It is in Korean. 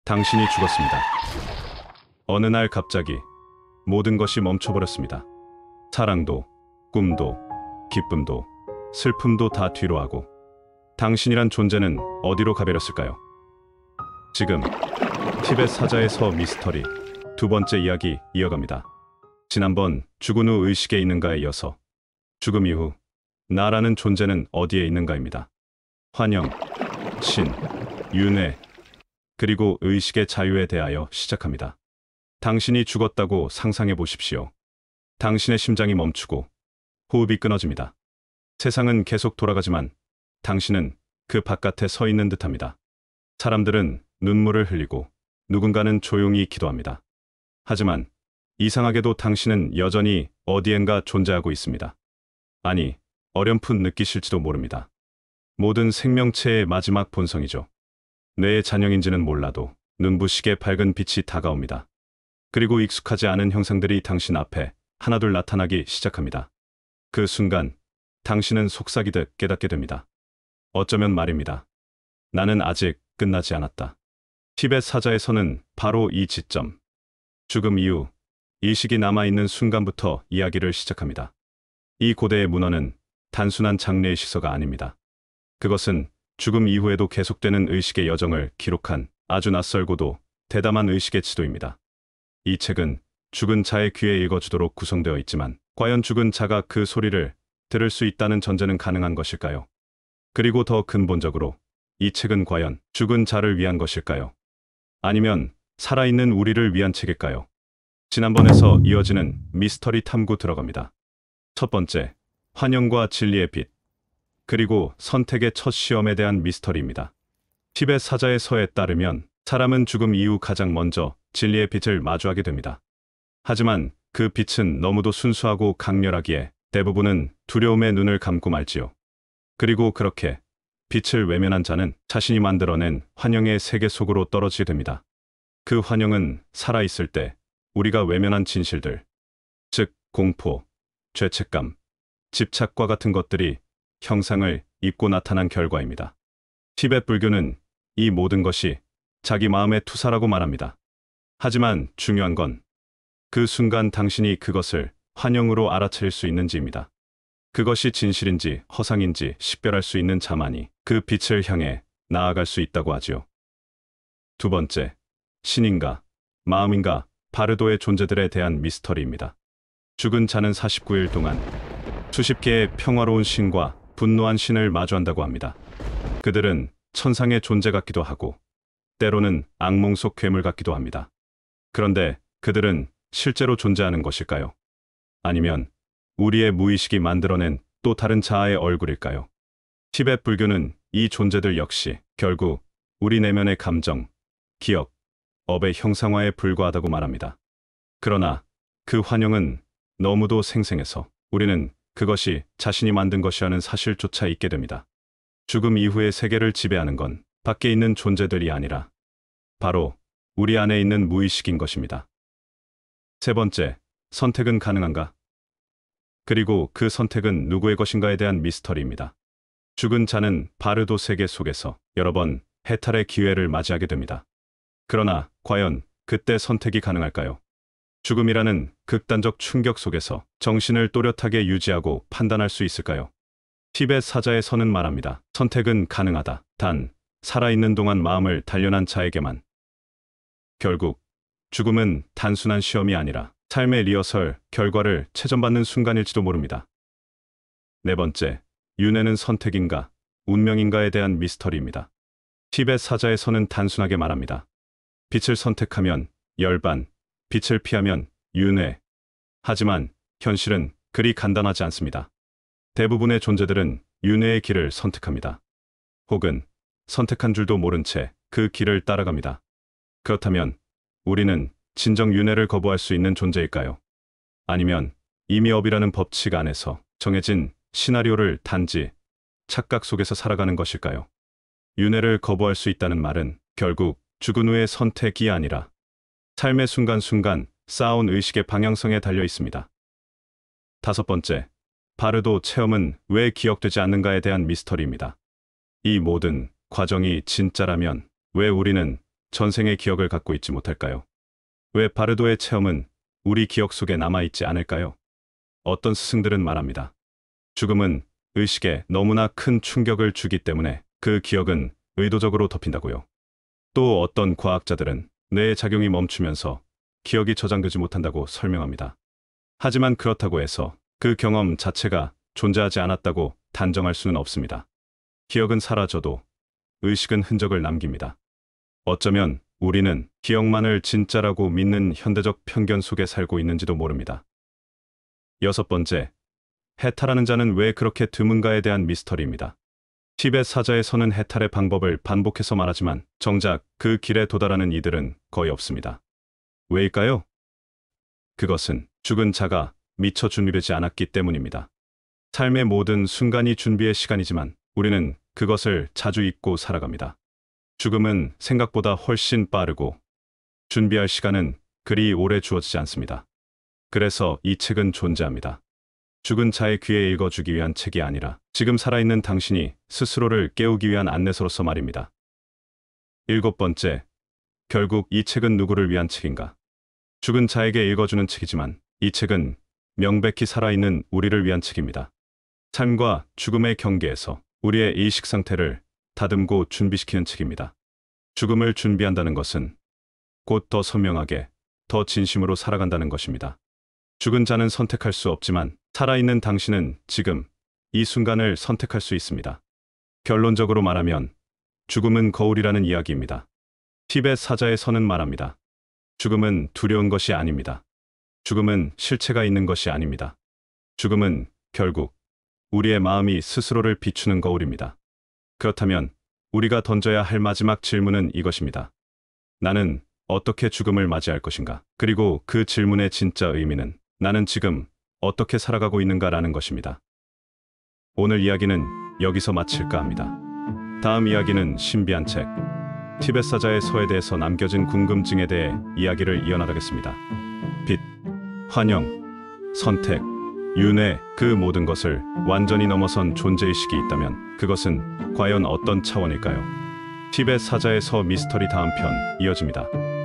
당신이 죽었습니다. 어느 날 갑자기 모든 것이 멈춰버렸습니다. 사랑도, 꿈도, 기쁨도, 슬픔도 다 뒤로 하고 당신이란 존재는 어디로 가버렸을까요? 지금 티벳 사자에서 미스터리 두 번째 이야기 이어갑니다. 지난번 죽은 후 의식에 있는가에 이어서 죽음 이후 나라는 존재는 어디에 있는가입니다. 환영, 신, 윤회, 그리고 의식의 자유에 대하여 시작합니다. 당신이 죽었다고 상상해 보십시오. 당신의 심장이 멈추고 호흡이 끊어집니다. 세상은 계속 돌아가지만 당신은 그 바깥에 서 있는 듯합니다. 사람들은 눈물을 흘리고 누군가는 조용히 기도합니다. 하지만 이상하게도 당신은 여전히 어디엔가 존재하고 있습니다. 아니, 어렴풋 느끼실지도 모릅니다. 모든 생명체의 마지막 본성이죠. 뇌의 잔영인지는 몰라도 눈부시게 밝은 빛이 다가옵니다. 그리고 익숙하지 않은 형상들이 당신 앞에 하나둘 나타나기 시작합니다. 그 순간 당신은 속삭이듯 깨닫게 됩니다. 어쩌면 말입니다. 나는 아직 끝나지 않았다. 티벳 사자에서는 바로 이 지점, 죽음 이후 의식이 남아있는 순간부터 이야기를 시작합니다. 이 고대의 문헌은 단순한 장례의 시서가 아닙니다. 그것은 죽음 이후에도 계속되는 의식의 여정을 기록한 아주 낯설고도 대담한 의식의 지도입니다. 이 책은 죽은 자의 귀에 읽어주도록 구성되어 있지만 과연 죽은 자가 그 소리를 들을 수 있다는 전제는 가능한 것일까요? 그리고 더 근본적으로 이 책은 과연 죽은 자를 위한 것일까요? 아니면 살아있는 우리를 위한 책일까요? 지난번에서 이어지는 미스터리 탐구 들어갑니다. 첫 번째, 환영과 진리의 빛, 그리고 선택의 첫 시험에 대한 미스터리입니다. 티벳 사자의 서에 따르면 사람은 죽음 이후 가장 먼저 진리의 빛을 마주하게 됩니다. 하지만 그 빛은 너무도 순수하고 강렬하기에 대부분은 두려움에 눈을 감고 말지요. 그리고 그렇게 빛을 외면한 자는 자신이 만들어낸 환영의 세계 속으로 떨어지게 됩니다. 그 환영은 살아있을 때 우리가 외면한 진실들, 즉 공포, 죄책감, 집착과 같은 것들이 형상을 입고 나타난 결과입니다. 티벳 불교는 이 모든 것이 자기 마음의 투사라고 말합니다. 하지만 중요한 건 그 순간 당신이 그것을 환영으로 알아차릴 수 있는지입니다. 그것이 진실인지 허상인지 식별할 수 있는 자만이 그 빛을 향해 나아갈 수 있다고 하지요. 두 번째, 신인가, 마음인가, 바르도의 존재들에 대한 미스터리입니다. 죽은 자는 49일 동안 수십 개의 평화로운 신과 분노한 신을 마주한다고 합니다. 그들은 천상의 존재 같기도 하고 때로는 악몽 속 괴물 같기도 합니다. 그런데 그들은 실제로 존재하는 것일까요? 아니면 우리의 무의식이 만들어낸 또 다른 자아의 얼굴일까요? 티벳 불교는 이 존재들 역시 결국 우리 내면의 감정, 기억, 업의 형상화에 불과하다고 말합니다. 그러나 그 환영은 너무도 생생해서 우리는 그것이 자신이 만든 것이라는 사실조차 잊게 됩니다. 죽음 이후의 세계를 지배하는 건 밖에 있는 존재들이 아니라 바로 우리 안에 있는 무의식인 것입니다. 세 번째, 선택은 가능한가? 그리고 그 선택은 누구의 것인가에 대한 미스터리입니다. 죽은 자는 바르도 세계 속에서 여러 번 해탈의 기회를 맞이하게 됩니다. 그러나 과연 그때 선택이 가능할까요? 죽음이라는 극단적 충격 속에서 정신을 또렷하게 유지하고 판단할 수 있을까요? 티벳 사자에서는 말합니다. 선택은 가능하다. 단, 살아있는 동안 마음을 단련한 자에게만. 결국 죽음은 단순한 시험이 아니라 삶의 리허설, 결과를 채점받는 순간일지도 모릅니다. 네 번째, 윤회는 선택인가, 운명인가에 대한 미스터리입니다. 티벳 사자에서는 단순하게 말합니다. 빛을 선택하면 열반, 빛을 피하면 윤회. 하지만 현실은 그리 간단하지 않습니다. 대부분의 존재들은 윤회의 길을 선택합니다. 혹은 선택한 줄도 모른 채 그 길을 따라갑니다. 그렇다면 우리는 진정 윤회를 거부할 수 있는 존재일까요? 아니면 이미 업이라는 법칙 안에서 정해진 시나리오를 단지 착각 속에서 살아가는 것일까요? 윤회를 거부할 수 있다는 말은 결국 죽은 후의 선택이 아니라 삶의 순간순간 쌓아온 의식의 방향성에 달려 있습니다. 다섯 번째, 바르도 체험은 왜 기억되지 않는가에 대한 미스터리입니다. 이 모든 과정이 진짜라면 왜 우리는 전생의 기억을 갖고 있지 못할까요? 왜 바르도의 체험은 우리 기억 속에 남아있지 않을까요? 어떤 스승들은 말합니다. 죽음은 의식에 너무나 큰 충격을 주기 때문에 그 기억은 의도적으로 덮인다고요. 또 어떤 과학자들은 뇌의 작용이 멈추면서 기억이 저장되지 못한다고 설명합니다. 하지만 그렇다고 해서 그 경험 자체가 존재하지 않았다고 단정할 수는 없습니다. 기억은 사라져도 의식은 흔적을 남깁니다. 어쩌면 우리는 기억만을 진짜라고 믿는 현대적 편견 속에 살고 있는지도 모릅니다. 여섯 번째, 해탈하는 자는 왜 그렇게 드문가에 대한 미스터리입니다. 티벳 사자에서는 해탈의 방법을 반복해서 말하지만 정작 그 길에 도달하는 이들은 거의 없습니다. 왜일까요? 그것은 죽은 자가 미처 준비되지 않았기 때문입니다. 삶의 모든 순간이 준비의 시간이지만 우리는 그것을 자주 잊고 살아갑니다. 죽음은 생각보다 훨씬 빠르고 준비할 시간은 그리 오래 주어지지 않습니다. 그래서 이 책은 존재합니다. 죽은 자의 귀에 읽어주기 위한 책이 아니라 지금 살아있는 당신이 스스로를 깨우기 위한 안내서로서 말입니다. 일곱 번째, 결국 이 책은 누구를 위한 책인가? 죽은 자에게 읽어주는 책이지만 이 책은 명백히 살아있는 우리를 위한 책입니다. 삶과 죽음의 경계에서 우리의 의식 상태를 다듬고 준비시키는 책입니다. 죽음을 준비한다는 것은 곧 더 선명하게, 더 진심으로 살아간다는 것입니다. 죽은 자는 선택할 수 없지만 살아있는 당신은 지금 이 순간을 선택할 수 있습니다. 결론적으로 말하면 죽음은 거울이라는 이야기입니다. 티벳 사자에서는 말합니다. 죽음은 두려운 것이 아닙니다. 죽음은 실체가 있는 것이 아닙니다. 죽음은 결국 우리의 마음이 스스로를 비추는 거울입니다. 그렇다면 우리가 던져야 할 마지막 질문은 이것입니다. 나는 어떻게 죽음을 맞이할 것인가? 그리고 그 질문의 진짜 의미는 나는 지금 어떻게 살아가고 있는가라는 것입니다. 오늘 이야기는 여기서 마칠까 합니다. 다음 이야기는 신비한 책, 티벳 사자의 서에 대해서 남겨진 궁금증에 대해 이야기를 이어나가겠습니다. 빛, 환영, 선택, 윤회, 그 모든 것을 완전히 넘어선 존재의식이 있다면 그것은 과연 어떤 차원일까요? 티벳 사자의 서 미스터리 다음 편 이어집니다.